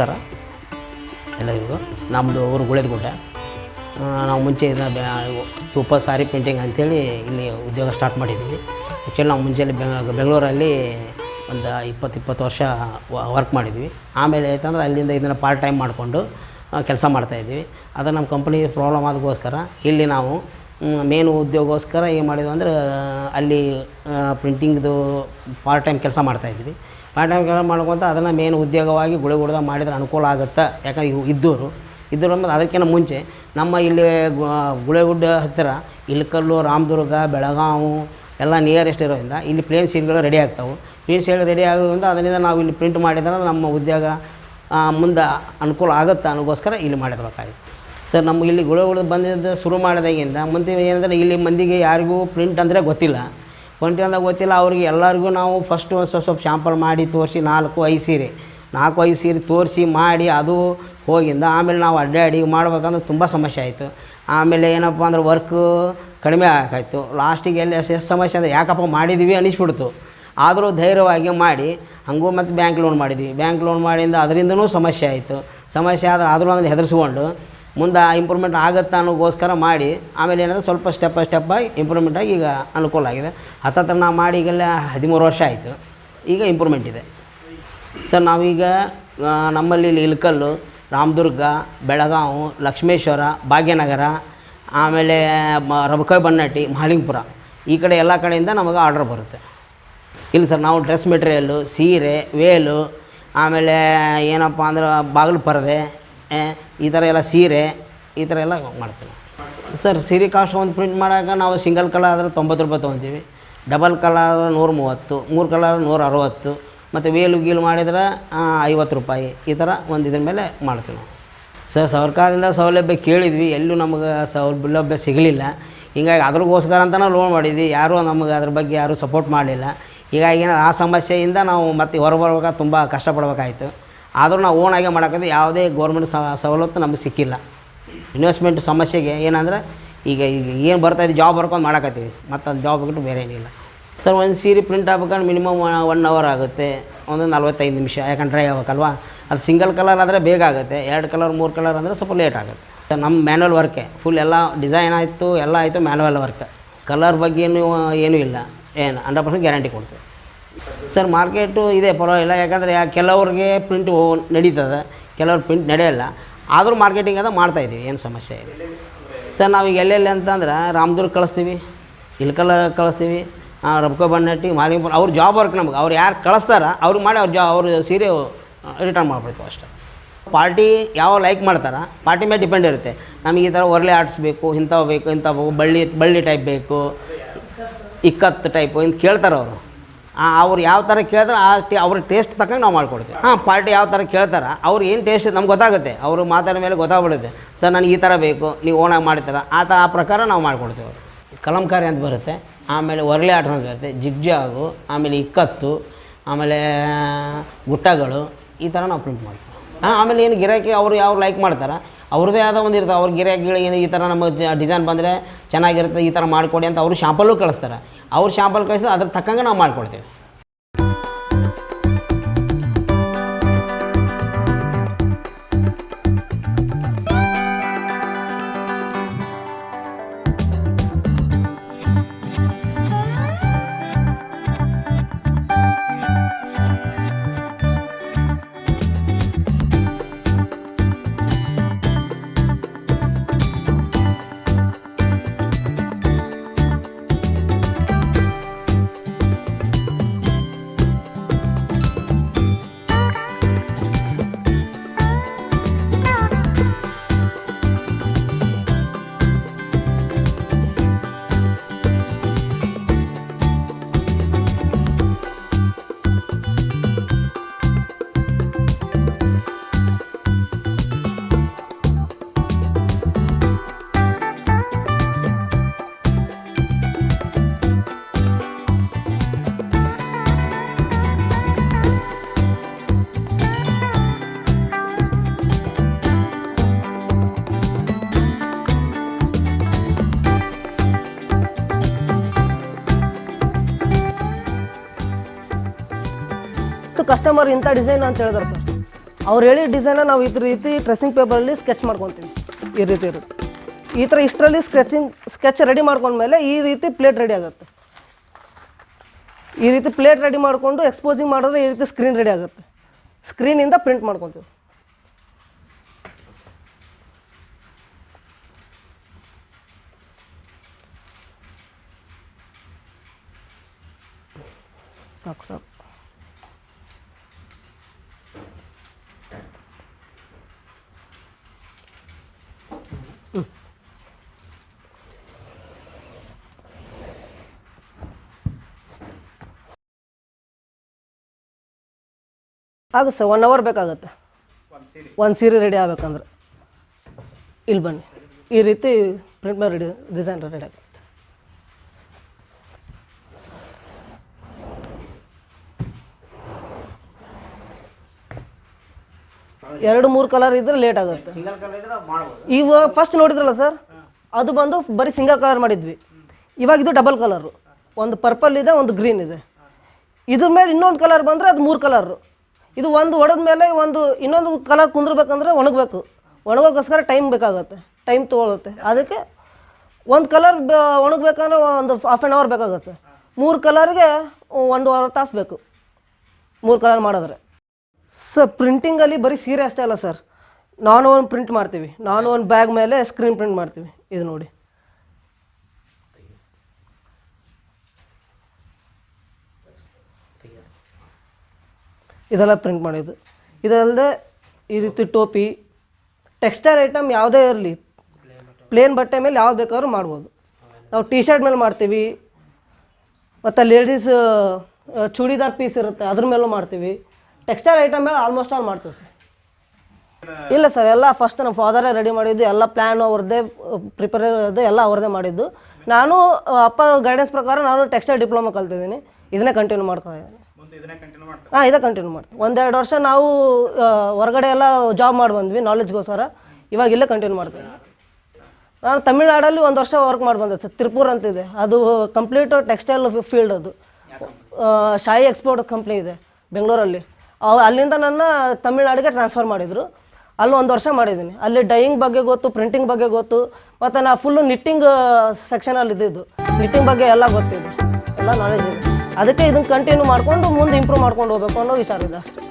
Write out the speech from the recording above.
ನಮಸ್ಕಾರ ಎಲ್ಲರಿಗೂ. ನಮ್ಮದು ಊರು ಗುಳೇದಗುಡ್ಡ. ನಾವು ಮುಂಚೆ ಸೂಪರ್ ಸಾರಿ ಪೇಂಟಿಂಗ್ ಅಂಥೇಳಿ ಇಲ್ಲಿ ಉದ್ಯೋಗ ಸ್ಟಾರ್ಟ್ ಮಾಡಿದ್ದೀವಿ. ಆ್ಯಕ್ಚುಲಿ ನಾವು ಮುಂಚೆಯಲ್ಲಿ ಬೆಂಗಳೂರಲ್ಲಿ ಒಂದು 20 ವರ್ಷ ವರ್ಕ್ ಮಾಡಿದ್ವಿ. ಆಮೇಲೆ ಆಯ್ತಂದ್ರೆ ಅಲ್ಲಿಂದ ಇದನ್ನು ಪಾರ್ಟ್ ಟೈಮ್ ಮಾಡಿಕೊಂಡು ಕೆಲಸ ಮಾಡ್ತಾಯಿದ್ವಿ. ಅದು ನಮ್ಮ ಕಂಪ್ನಿ ಪ್ರಾಬ್ಲಮ್ ಆದಗೋಸ್ಕರ ಇಲ್ಲಿ ನಾವು ಮೇನು ಉದ್ಯೋಗಕ್ಕೋಸ್ಕರ ಏನು ಮಾಡಿದ್ವಿ ಅಂದರೆ ಅಲ್ಲಿ ಪ್ರಿಂಟಿಂಗ್ದು ಪಾರ್ಟ್ ಟೈಮ್ ಕೆಲಸ ಮಾಡ್ತಾಯಿದ್ವಿ. ಪಾರ್ಟ್ ಟೈಮ್ ಕೆಲಸ ಮಾಡ್ಕೊತ ಅದನ್ನು ಮೇನ್ ಉದ್ಯೋಗವಾಗಿ ಗುಳೇದಗುಡ್ಡ ಮಾಡಿದ್ರೆ ಅನುಕೂಲ ಆಗುತ್ತೆ. ಯಾಕಂದ್ರೆ ಇದ್ದವರು ಮತ್ತು ಅದಕ್ಕಿಂತ ಮುಂಚೆ ನಮ್ಮ ಇಲ್ಲಿ ಗುಳೇದಗುಡ್ಡ ಹತ್ತಿರ ಇಳಕಲ್ಲು, ರಾಮದುರ್ಗ, ಬೆಳಗಾವಿ ಎಲ್ಲ ನಿಯರೆಸ್ಟ್ ಇರೋದ್ರಿಂದ ಇಲ್ಲಿ ಪ್ಲೇನ್ ಸೀಟ್ಗಳು ರೆಡಿ ಆಗ್ತಾವೆ. ಪ್ಲೇನ್ ಸೀಟ್ ರೆಡಿ ಆಗೋದ್ರಿಂದ ಅದರಿಂದ ನಾವು ಇಲ್ಲಿ ಪ್ರಿಂಟ್ ಮಾಡಿದ್ರೆ ನಮ್ಮ ಉದ್ಯೋಗ ಮುಂದೆ ಅನುಕೂಲ ಆಗುತ್ತೆ ಅನ್ನೋಗೋಸ್ಕರ ಇಲ್ಲಿ ಮಾಡಿರ್ಬೇಕಾಗಿತ್ತು. ಸರ್ ನಮಗೆ ಇಲ್ಲಿ ಗುಳೇದಗುಡ್ಡ ಬಂದಿದ್ದು ಶುರು ಮಾಡಿದಾಗಿಂದ ಮುಂದೆ ಏನಂದರೆ ಇಲ್ಲಿ ಮಂದಿಗೆ ಯಾರಿಗೂ ಪ್ರಿಂಟ್ ಅಂದರೆ ಗೊತ್ತಿಲ್ಲ. ಪ್ರಿಂಟ್ ಅಂದ್ರೆ ಗೊತ್ತಿಲ್ಲ. ಅವ್ರಿಗೆ ಎಲ್ಲರಿಗೂ ನಾವು ಫಸ್ಟು ಸ್ವಲ್ಪ ಶಾಂಪಲ್ ಮಾಡಿ ತೋರಿಸಿ 4-5 ಸೀರೆ ತೋರಿಸಿ ಮಾಡಿ ಅದು ಹೋಗಿಂದ ಆಮೇಲೆ ನಾವು ಅಡ್ಡಾಡಿ ಮಾಡ್ಬೇಕಂದ್ರೆ ತುಂಬ ಸಮಸ್ಯೆ ಆಯಿತು. ಆಮೇಲೆ ಏನಪ್ಪ ಅಂದ್ರೆ ವರ್ಕು ಕಡಿಮೆ ಆಗಾಯಿತು. ಲಾಸ್ಟಿಗೆ ಎಲ್ಲಿ ಎಷ್ಟು ಸಮಸ್ಯೆ ಅಂದರೆ ಯಾಕಪ್ಪ ಮಾಡಿದ್ವಿ ಅನ್ನಿಸ್ಬಿಡ್ತು. ಆದರೂ ಧೈರ್ಯವಾಗಿ ಮಾಡಿ ಹಾಗೂ ಮತ್ತು ಬ್ಯಾಂಕ್ ಲೋನ್ ಮಾಡಿದ್ವಿ. ಬ್ಯಾಂಕ್ ಲೋನ್ ಮಾಡಿಂದ ಅದರಿಂದನೂ ಸಮಸ್ಯೆ ಆಯಿತು. ಸಮಸ್ಯೆ ಆದರೆ ಆದರೂ ಅಂದರೆ ಹೆದರಿಸ್ಕೊಂಡು ಮುಂದೆ ಇಂಪ್ರೂವ್ಮೆಂಟ್ ಆಗುತ್ತೆ ಅನ್ನೋಗೋಸ್ಕರ ಮಾಡಿ ಆಮೇಲೆ ಏನಂದರೆ ಸ್ವಲ್ಪ ಸ್ಟೆಪ್ಪಾಗಿ ಇಂಪ್ರೂವ್ಮೆಂಟಾಗಿ ಈಗ ಅನುಕೂಲ ಆಗಿದೆ. ಹತ್ತತ್ರ ನಾವು ಮಾಡಿ ಈಗೆಲ್ಲ 13 ವರ್ಷ ಆಯಿತು. ಈಗ ಇಂಪ್ರೂವ್ಮೆಂಟ್ ಇದೆ. ಸರ್ ನಾವೀಗ ನಮ್ಮಲ್ಲಿ ಇಲ್ಲಿ ಇಳಕಲ್ಲು, ರಾಮದುರ್ಗ, ಬೆಳಗಾವಿ, ಲಕ್ಷ್ಮೇಶ್ವರ, ಭಾಗ್ಯನಗರ, ಆಮೇಲೆ ರಬಕವಿ ಬನ್ನಟ್ಟಿ, ಮಹಾಲಿಂಗಪುರ ಈ ಕಡೆ ಎಲ್ಲ ಕಡೆಯಿಂದ ನಮಗೆ ಆರ್ಡ್ರ್ ಬರುತ್ತೆ. ಇಲ್ಲ ಸರ್ ನಾವು ಡ್ರೆಸ್ ಮೆಟೀರಿಯಲ್ಲು, ಸೀರೆ, ವೇಲು, ಆಮೇಲೆ ಏನಪ್ಪ ಅಂದ್ರೆ ಬಾಗಿಲು ಪರದೆ, ಈ ಥರ ಎಲ್ಲ ಸೀರೆ ಈ ಥರ ಎಲ್ಲ ಮಾಡ್ತೀವಿ. ಸರ್ ಸೀರೆ ಕಾಸ್ಟ್ ಒಂದು ಪ್ರಿಂಟ್ ಮಾಡೋಕೆ ನಾವು ಸಿಂಗಲ್ ಕಲರ್ ಆದರೆ 90 ರೂಪಾಯಿ ತೊಗೊತೀವಿ. ಡಬಲ್ ಕಲರ್ 130, 3 ಕಲರ್ 160, ಮತ್ತು ವೇಲು ಗೀಲು ಮಾಡಿದ್ರೆ 50 ರೂಪಾಯಿ. ಈ ಥರ ಒಂದು ಇದ್ರ ಮೇಲೆ ಮಾಡ್ತೀವಿ ನಾವು. ಸರ್ ಸರ್ಕಾರದಿಂದ ಸೌಲಭ್ಯ ಕೇಳಿದ್ವಿ, ಎಲ್ಲೂ ನಮಗೆ ಸೌಲಭ್ಯ ಸಿಗಲಿಲ್ಲ. ಹೀಗಾಗಿ ಅದ್ರಗೋಸ್ಕರ ಅಂತ ನಾವು ಲೋನ್ ಮಾಡಿದ್ವಿ. ಯಾರೂ ನಮಗೆ ಅದ್ರ ಬಗ್ಗೆ ಯಾರೂ ಸಪೋರ್ಟ್ ಮಾಡಲಿಲ್ಲ. ಹೀಗಾಗಿ ಆ ಸಮಸ್ಯೆಯಿಂದ ನಾವು ಮತ್ತೆ ಹೊರಬರ್ಬೇಕಾದ್ರೆ ತುಂಬ ಕಷ್ಟಪಡ್ಬೇಕಾಯ್ತು. ಆದರೂ ನಾವು ಓನಾಗೆ ಮಾಡೋಕ್ಕಾದ್ರೆ ಯಾವುದೇ ಗೌರ್ಮೆಂಟ್ ಸವಲತ್ತು ನಮಗೆ ಸಿಕ್ಕಿಲ್ಲ. ಇನ್ವೆಸ್ಟ್ಮೆಂಟ್ ಸಮಸ್ಯೆಗೆ ಏನಂದರೆ ಈಗ ಏನು ಬರ್ತಾಯಿದೆ ಜಾಬ್ ಬರ್ಕೊಂಡು ಮಾಡೋಕತ್ತೀವಿ, ಮತ್ತು ಅದು ಜಾಬ್ ಬಿಟ್ಟು ಬೇರೆ ಏನಿಲ್ಲ. ಸರ್ ಒಂದು ಸೀರೆ ಪ್ರಿಂಟ್ ಆಗ್ಬೇಕಂದ್ರೆ ಮಿನಿಮಮ್ 1 ಅವರ್ ಆಗುತ್ತೆ, ಒಂದು 45 ನಿಮಿಷ. ಯಾಕಂದ್ರೆ ಡ್ರೈ ಆಗ್ಬೇಕಲ್ವ. ಅದು ಸಿಂಗಲ್ ಕಲರ್ ಆದರೆ ಬೇಗ ಆಗುತ್ತೆ. 2 ಕಲರ್ 3 ಕಲರ್ ಅಂದರೆ ಸ್ವಲ್ಪ ಲೇಟ್ ಆಗುತ್ತೆ. ನಮ್ಮ ಮ್ಯಾನ್ಯಲ್ ವರ್ಕೆ ಫುಲ್ ಎಲ್ಲ ಡಿಸೈನ್ ಆಯಿತು, ಎಲ್ಲ ಆಯಿತು ಮ್ಯಾನ್ಯಲ್ ವರ್ಕ್. ಕಲರ್ ಬಗ್ಗೆ ಏನೂ ಇಲ್ಲ, 100% ಗ್ಯಾರಂಟಿ ಕೊಡ್ತೀವಿ. ಸರ್ ಮಾರ್ಕೆಟು ಇದೆ ಪರವಾಗಿಲ್ಲ. ಯಾಕಂದರೆ ಕೆಲವ್ರಿಗೆ ಪ್ರಿಂಟ್ ನಡೀತದೆ, ಕೆಲವ್ರು ಪ್ರಿಂಟ್ ನಡೆಯೋಲ್ಲ. ಆದರೂ ಮಾರ್ಕೆಟಿಂಗ್ ಅದ ಮಾಡ್ತಾಯಿದ್ದೀವಿ, ಏನು ಸಮಸ್ಯೆ ಇಲ್ಲ. ಸರ್ ನಾವೀಗ ಎಲ್ಲೆಲ್ಲಿ ಅಂತಂದ್ರೆ ರಾಮದುರ್ಗ ಕಳಿಸ್ತೀವಿ, ಇಳಕಲ್ಲ ಕಳಿಸ್ತೀವಿ, ರಬಕವಿ ಬನ್ನಟ್ಟಿ, ಮಹಾಲಿಂಗಪುರ. ಅವ್ರು ಜಾಬ್ ವರ್ಕ್ ನಮ್ಗೆ ಅವ್ರು ಯಾರು ಕಳಿಸ್ತಾರ ಅವ್ರಿಗೆ ಮಾಡಿ ಅವ್ರು ಸೀರೆ ರಿಟರ್ನ್ ಮಾಡ್ಬಿಡ್ತೀವಿ ಅಷ್ಟೇ. ಪಾರ್ಟಿ ಯಾವ ಲೈಕ್ ಮಾಡ್ತಾರೆ ಪಾರ್ಟಿ ಮೇಲೆ ಡಿಪೆಂಡ್ ಇರುತ್ತೆ. ನಮಗೆ ಈ ಥರ ಒರ್ಲೆ ಆರ್ಟ್ಸ್ ಬೇಕು, ಇಂಥವು ಬೇಕು, ಇಂಥವು ಬಳ್ಳಿ ಟೈಪ್ ಬೇಕು, ಇಕ್ಕತ್ತು ಟೈಪು ಇಂತ ಕೇಳ್ತಾರೆ ಅವರು. ಅವ್ರು ಯಾವ ಥರ ಕೇಳಿದ್ರೆ ಅವ್ರ ಟೇಸ್ಟ್ ತಕ್ಕಂಗೆ ನಾವು ಮಾಡ್ಕೊಡ್ತೀವಿ. ಪಾರ್ಟಿ ಯಾವ ಥರ ಕೇಳ್ತಾರೆ ಅವ್ರು ಏನು ಟೇಸ್ಟ್ ನಮ್ಗೆ ಗೊತ್ತಾಗುತ್ತೆ. ಅವರು ಮಾತಾಡಿದ ಮೇಲೆ ಗೊತ್ತಾಗ್ಬಿಡುತ್ತೆ. ಸರ್ ನನಗೆ ಈ ಥರ ಬೇಕು, ನೀವು ಓನಾಗಿ ಮಾಡ್ತೀರ ಆ ಪ್ರಕಾರ ನಾವು ಮಾಡ್ಕೊಡ್ತೀವಿ. ಅವರು ಕಲಂಕಾರಿ ಅಂತ ಬರುತ್ತೆ, ಆಮೇಲೆ ಒರ್ಲೆ ಆಟ ಅಂತ ಬರುತ್ತೆ, ಜಿಗ್ಜಾಗು, ಆಮೇಲೆ ಇಕ್ಕತ್ತು, ಆಮೇಲೆ ಗುಟ್ಟಗಳು, ಈ ಥರ ನಾವು ಪ್ರಿಂಟ್ ಮಾಡ್ತೀವಿ. ಆಮೇಲೆ ಏನು ಗಿರಾಕಿ ಅವರು ಯಾವ ಲೈಕ್ ಮಾಡ್ತಾರೆ ಅವ್ರದ್ದೇ ಆದ ಒಂದು ಇರ್ತದೆ. ಅವ್ರ ಗಿರಾಕಿಗಳು ಏನು ಈ ಥರ ನಮ್ಮ ಡಿಸೈನ್ ಬಂದರೆ ಚೆನ್ನಾಗಿರುತ್ತೆ, ಈ ಥರ ಮಾಡಿಕೊಡಿ ಅಂತ ಅವರು ಶಾಂಪಲ್ಲು ಕಳಿಸ್ತಾರೆ. ಅವ್ರು ಶಾಂಪಲ್ ಕಳಿಸಿದ್ರೆ ಅದ್ರ ತಕ್ಕಂಗೆ ನಾವು ಮಾಡಿಕೊಡ್ತೀವಿ. ಕಸ್ಟಮರ್ ಇಂಥ ಡಿಸೈನ್ ಅಂತ ಹೇಳಿದಾರೆ ಸರ್. ಅವ್ರು ಹೇಳಿ ಡಿಸೈನ ನಾವು ಇದ್ರ ರೀತಿ ಟ್ರೆಸ್ಸಿಂಗ್ ಪೇಪರಲ್ಲಿ ಸ್ಕೆಚ್ ಮಾಡ್ಕೊತೀವಿ. ಈ ರೀತಿ ಇರುತ್ತೆ. ಈ ಥರ ಇಷ್ಟರಲ್ಲಿ ಸ್ಕೆಚ್ ರೆಡಿ ಮಾಡ್ಕೊಂಡ್ಮೇಲೆ ಈ ರೀತಿ ಪ್ಲೇಟ್ ರೆಡಿ ಆಗುತ್ತೆ. ಈ ರೀತಿ ಪ್ಲೇಟ್ ರೆಡಿ ಮಾಡಿಕೊಂಡು ಎಕ್ಸ್ಪೋಸಿಂಗ್ ಮಾಡಿದ್ರೆ ಈ ರೀತಿ ಸ್ಕ್ರೀನ್ ರೆಡಿ ಆಗುತ್ತೆ. ಸ್ಕ್ರೀನಿಂದ ಪ್ರಿಂಟ್ ಮಾಡ್ಕೊತೀವಿ. ಸಾಕು ಸಾಕು. ಆಗುತ್ತೆ ಸರ್, 1 ಅವರ್ ಬೇಕಾಗುತ್ತೆ ಒಂದು ಸೀರೆ ರೆಡಿ ಆಗ್ಬೇಕಂದ್ರೆ. ಇಲ್ಲಿ ಬನ್ನಿ, ಈ ರೀತಿ ಪ್ರಿಂಟ್ ಮೇಲೆ ರೆಡಿ ಡಿಸೈನ್ ರೆಡಿ ಆಗುತ್ತೆ. ಎರಡು ಮೂರು ಕಲರ್ ಇದ್ರೆ ಲೇಟ್ ಆಗುತ್ತೆ. ಈಗ ಫಸ್ಟ್ ನೋಡಿದ್ರಲ್ಲ ಸರ್, ಅದು ಬಂದು ಬರೀ ಸಿಂಗಲ್ ಕಲರ್ ಮಾಡಿದ್ವಿ. ಇವಾಗ ಇದು ಡಬಲ್ ಕಲರು, ಒಂದು ಪರ್ಪಲ್ ಇದೆ, ಒಂದು ಗ್ರೀನ್ ಇದೆ. ಇದ್ರ ಮೇಲೆ ಇನ್ನೊಂದು ಕಲರ್ ಬಂದರೆ ಅದು 3 ಕಲರು. ಇದು ಒಂದು ಹೊಡೆದ ಮೇಲೆ ಇನ್ನೊಂದು ಕಲರ್ ಕುಂದಿರ್ಬೇಕಂದ್ರೆ ಒಣಗಬೇಕು. ಒಣಗೋಕ್ಕೋಸ್ಕರ ಟೈಮ್ ಬೇಕಾಗುತ್ತೆ, ಟೈಮ್ ತೊಗೊಳುತ್ತೆ. ಅದಕ್ಕೆ ಒಂದು ಕಲರ್ ಒಣಗಬೇಕಂದ್ರೆ ಒಂದು ½ ಆನ್ ಅವರ್ ಬೇಕಾಗುತ್ತೆ ಸರ್. 3 ಕಲರ್ಗೆ 1.5 ತಾಸು ಬೇಕು 3 ಕಲರ್ ಮಾಡಿದ್ರೆ. ಸರ್ ಪ್ರಿಂಟಿಂಗಲ್ಲಿ ಬರೀ ಸೀರೆ ಅಷ್ಟೇ ಅಲ್ಲ ಸರ್, ನಾನು ಒಂದು ಪ್ರಿಂಟ್ ಮಾಡ್ತೀವಿ. ನಾನು ಒಂದು ಬ್ಯಾಗ್ ಮೇಲೆ ಸ್ಕ್ರೀನ್ ಪ್ರಿಂಟ್ ಮಾಡ್ತೀವಿ. ಇದು ನೋಡಿ, ಇದೆಲ್ಲ ಪ್ರಿಂಟ್ ಮಾಡಿದ್ದು. ಇದಲ್ಲದೆ ಈ ರೀತಿ ಟೋಪಿ, ಟೆಕ್ಸ್ಟೈಲ್ ಐಟಮ್ ಯಾವುದೇ ಇರಲಿ, ಪ್ಲೇನ್ ಬಟ್ಟೆ ಮೇಲೆ ಯಾವ್ದು ಬೇಕಾದ್ರೂ ಮಾಡ್ಬೋದು. ನಾವು ಟಿ ಶರ್ಟ್ ಮೇಲೆ ಮಾಡ್ತೀವಿ, ಮತ್ತು ಲೇಡೀಸ್ ಚೂಡಿದಾರ್ ಪೀಸ್ ಇರುತ್ತೆ ಅದ್ರ ಮೇಲೂ ಮಾಡ್ತೀವಿ. ಟೆಕ್ಸ್ಟೈಲ್ ಐಟಮ್ ಮೇಲೆ ಆಲ್ಮೋಸ್ಟ್ ಆಲ್ ಮಾಡ್ತೀವಿ ಸರ್. ಇಲ್ಲ ಸರ್, ಎಲ್ಲ ಫಸ್ಟ್ ನಮ್ಮ ಫಾದರೇ ರೆಡಿ ಮಾಡಿದ್ದು. ಎಲ್ಲ ಪ್ಲ್ಯಾನು ಅವ್ರದ್ದೇ, ಪ್ರಿಪೇರ್ ಇರೋದು ಎಲ್ಲ ಅವ್ರದ್ದೇ ಮಾಡಿದ್ದು. ನಾನು ಅಪ್ಪ ಗೈಡೆನ್ಸ್ ಪ್ರಕಾರ ನಾನು ಟೆಕ್ಸ್ಟೈಲ್ ಡಿಪ್ಲೊಮಾ ಕಲ್ತಿದ್ದೀನಿ. ಇದನ್ನೇ ಕಂಟಿನ್ಯೂ ಮಾಡ್ತಾ ಇದ್ದೀನಿ. ಹಾಂ, ಇದೇ ಕಂಟಿನ್ಯೂ ಮಾಡ್ತೀವಿ. 1-2 ವರ್ಷ ನಾವು ಹೊರಗಡೆ ಎಲ್ಲ ಜಾಬ್ ಮಾಡಿ ಬಂದ್ವಿ ನಾಲೆಜ್ಗೋಸ್ಕರ. ಇವಾಗ ಇಲ್ಲೇ ಕಂಟಿನ್ಯೂ ಮಾಡ್ತೀವಿ. ನಾನು ತಮಿಳ್ನಾಡಲ್ಲಿ 1 ವರ್ಷ ವರ್ಕ್ ಮಾಡಿ ಬಂದೆ ಸರ್. ತಿರುಪೂರ್ ಅಂತಿದೆ, ಅದು ಕಂಪ್ಲೀಟ್ ಟೆಕ್ಸ್ಟೈಲ್ ಫೀಲ್ಡ್. ಅದು ಶಾಯಿ ಎಕ್ಸ್ಪೋರ್ಟ್ ಕಂಪ್ನಿ ಇದೆ ಬೆಂಗಳೂರಲ್ಲಿ. ಅಲ್ಲಿಂದ ನನ್ನ ತಮಿಳ್ನಾಡಿಗೆ ಟ್ರಾನ್ಸ್ಫರ್ ಮಾಡಿದರು. ಅಲ್ಲಿ 1 ವರ್ಷ ಮಾಡಿದ್ದೀನಿ. ಅಲ್ಲಿ ಡೈಯಿಂಗ್ ಬಗ್ಗೆ ಗೊತ್ತು, ಪ್ರಿಂಟಿಂಗ್ ಬಗ್ಗೆ ಗೊತ್ತು, ಮತ್ತು ನಾನು ಫುಲ್ಲು ನಿಟ್ಟಿಂಗ್ ಸೆಕ್ಷನಲ್ಲಿ ಇದ್ದಿದ್ದು. ನಿಟ್ಟಿಂಗ್ ಬಗ್ಗೆ ಎಲ್ಲ ಗೊತ್ತಿದೆ, ಎಲ್ಲ ನಾಲೆಜ್ ಇದೆ. ಅದಕ್ಕೆ ಇದನ್ನು ಕಂಟಿನ್ಯೂ ಮಾಡಿಕೊಂಡು ಮುಂದೆ ಇಂಪ್ರೂವ್ ಮಾಡ್ಕೊಂಡು ಹೋಗಬೇಕು ಅನ್ನೋ ವಿಚಾರ ಇದೆ ಅಷ್ಟೇ.